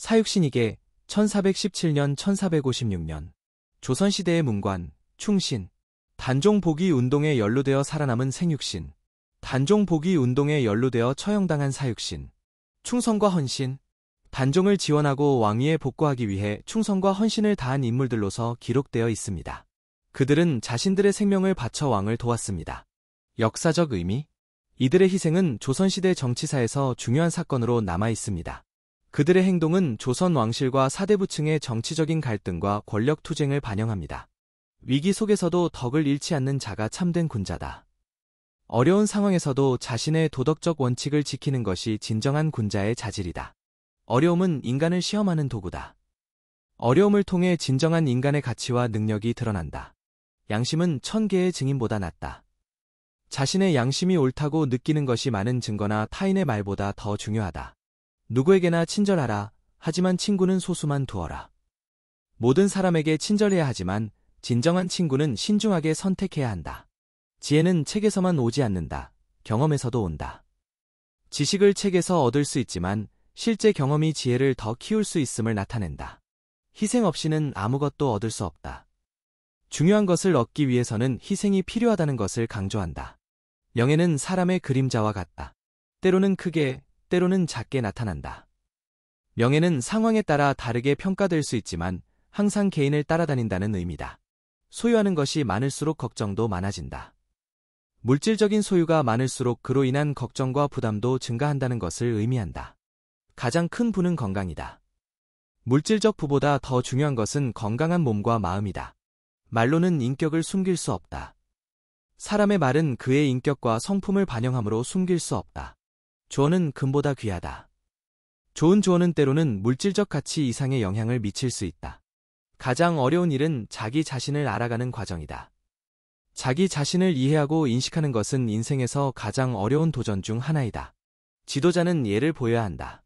사육신이계 1417년 1456년 조선시대의 문관, 충신, 단종복위 운동에 연루되어 살아남은 생육신, 단종복위 운동에 연루되어 처형당한 사육신, 충성과 헌신, 단종을 지원하고 왕위에 복구하기 위해 충성과 헌신을 다한 인물들로서 기록되어 있습니다. 그들은 자신들의 생명을 바쳐 왕을 도왔습니다. 역사적 의미? 이들의 희생은 조선시대 정치사에서 중요한 사건으로 남아 있습니다. 그들의 행동은 조선 왕실과 사대부층의 정치적인 갈등과 권력 투쟁을 반영합니다. 위기 속에서도 덕을 잃지 않는 자가 참된 군자다. 어려운 상황에서도 자신의 도덕적 원칙을 지키는 것이 진정한 군자의 자질이다. 어려움은 인간을 시험하는 도구다. 어려움을 통해 진정한 인간의 가치와 능력이 드러난다. 양심은 1000개의 증인보다 낫다. 자신의 양심이 옳다고 느끼는 것이 많은 증거나 타인의 말보다 더 중요하다. 누구에게나 친절하라. 하지만 친구는 소수만 두어라. 모든 사람에게 친절해야 하지만 진정한 친구는 신중하게 선택해야 한다. 지혜는 책에서만 오지 않는다. 경험에서도 온다. 지식을 책에서 얻을 수 있지만 실제 경험이 지혜를 더 키울 수 있음을 나타낸다. 희생 없이는 아무것도 얻을 수 없다. 중요한 것을 얻기 위해서는 희생이 필요하다는 것을 강조한다. 명예는 사람의 그림자와 같다. 때로는 크게, 때로는 작게 나타난다. 명예는 상황에 따라 다르게 평가될 수 있지만 항상 개인을 따라다닌다는 의미다. 소유하는 것이 많을수록 걱정도 많아진다. 물질적인 소유가 많을수록 그로 인한 걱정과 부담도 증가한다는 것을 의미한다. 가장 큰 부는 건강이다. 물질적 부보다 더 중요한 것은 건강한 몸과 마음이다. 말로는 인격을 숨길 수 없다. 사람의 말은 그의 인격과 성품을 반영하므로 숨길 수 없다. 조언은 금보다 귀하다. 좋은 조언은 때로는 물질적 가치 이상의 영향을 미칠 수 있다. 가장 어려운 일은 자기 자신을 알아가는 과정이다. 자기 자신을 이해하고 인식하는 것은 인생에서 가장 어려운 도전 중 하나이다. 지도자는 예를 보여야 한다.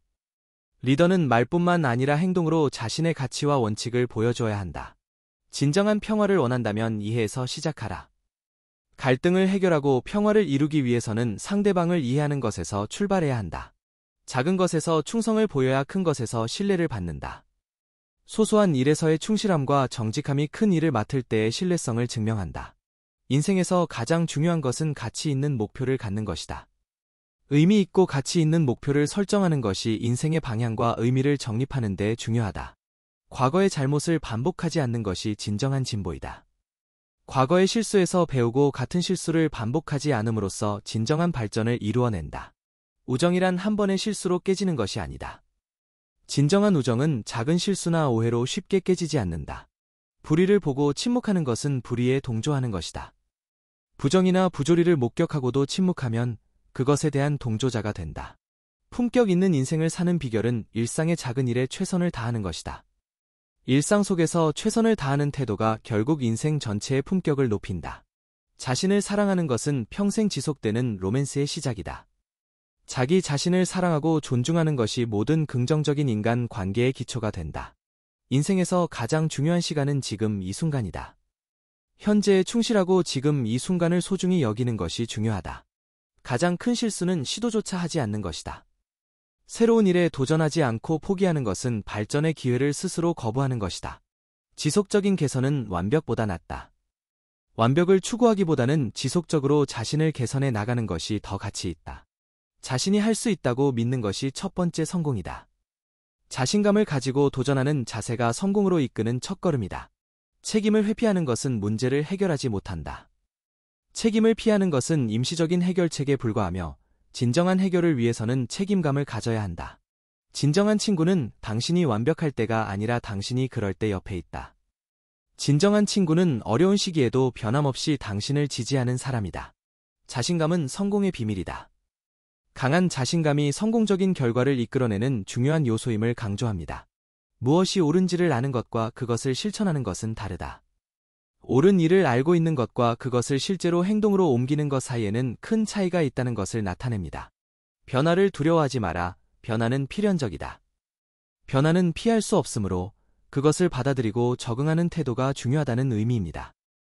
리더는 말뿐만 아니라 행동으로 자신의 가치와 원칙을 보여줘야 한다. 진정한 평화를 원한다면 이해에서 시작하라. 갈등을 해결하고 평화를 이루기 위해서는 상대방을 이해하는 것에서 출발해야 한다. 작은 것에서 충성을 보여야 큰 것에서 신뢰를 받는다. 소소한 일에서의 충실함과 정직함이 큰 일을 맡을 때의 신뢰성을 증명한다. 인생에서 가장 중요한 것은 가치 있는 목표를 갖는 것이다. 의미 있고 가치 있는 목표를 설정하는 것이 인생의 방향과 의미를 정립하는 데 중요하다. 과거의 잘못을 반복하지 않는 것이 진정한 진보이다. 과거의 실수에서 배우고 같은 실수를 반복하지 않음으로써 진정한 발전을 이루어낸다. 우정이란 한 번의 실수로 깨지는 것이 아니다. 진정한 우정은 작은 실수나 오해로 쉽게 깨지지 않는다. 불의를 보고 침묵하는 것은 불의에 동조하는 것이다. 부정이나 부조리를 목격하고도 침묵하면 그것에 대한 동조자가 된다. 품격 있는 인생을 사는 비결은 일상의 작은 일에 최선을 다하는 것이다. 일상 속에서 최선을 다하는 태도가 결국 인생 전체의 품격을 높인다. 자신을 사랑하는 것은 평생 지속되는 로맨스의 시작이다. 자기 자신을 사랑하고 존중하는 것이 모든 긍정적인 인간 관계의 기초가 된다. 인생에서 가장 중요한 시간은 지금 이 순간이다. 현재에 충실하고 지금 이 순간을 소중히 여기는 것이 중요하다. 가장 큰 실수는 시도조차 하지 않는 것이다. 새로운 일에 도전하지 않고 포기하는 것은 발전의 기회를 스스로 거부하는 것이다. 지속적인 개선은 완벽보다 낫다. 완벽을 추구하기보다는 지속적으로 자신을 개선해 나가는 것이 더 가치 있다. 자신이 할 수 있다고 믿는 것이 첫 번째 성공이다. 자신감을 가지고 도전하는 자세가 성공으로 이끄는 첫걸음이다. 책임을 회피하는 것은 문제를 해결하지 못한다. 책임을 피하는 것은 임시적인 해결책에 불과하며 진정한 해결을 위해서는 책임감을 가져야 한다. 진정한 친구는 당신이 완벽할 때가 아니라 당신이 그럴 때 옆에 있다. 진정한 친구는 어려운 시기에도 변함없이 당신을 지지하는 사람이다. 자신감은 성공의 비밀이다. 강한 자신감이 성공적인 결과를 이끌어내는 중요한 요소임을 강조합니다. 무엇이 옳은지를 아는 것과 그것을 실천하는 것은 다르다. 옳은 일을 알고 있는 것과 그것을 실제로 행동으로 옮기는 것 사이에는 큰 차이가 있다는 것을 나타냅니다. 변화를 두려워하지 마라. 변화는 필연적이다. 변화는 피할 수 없으므로 그것을 받아들이고 적응하는 태도가 중요하다는 의미입니다.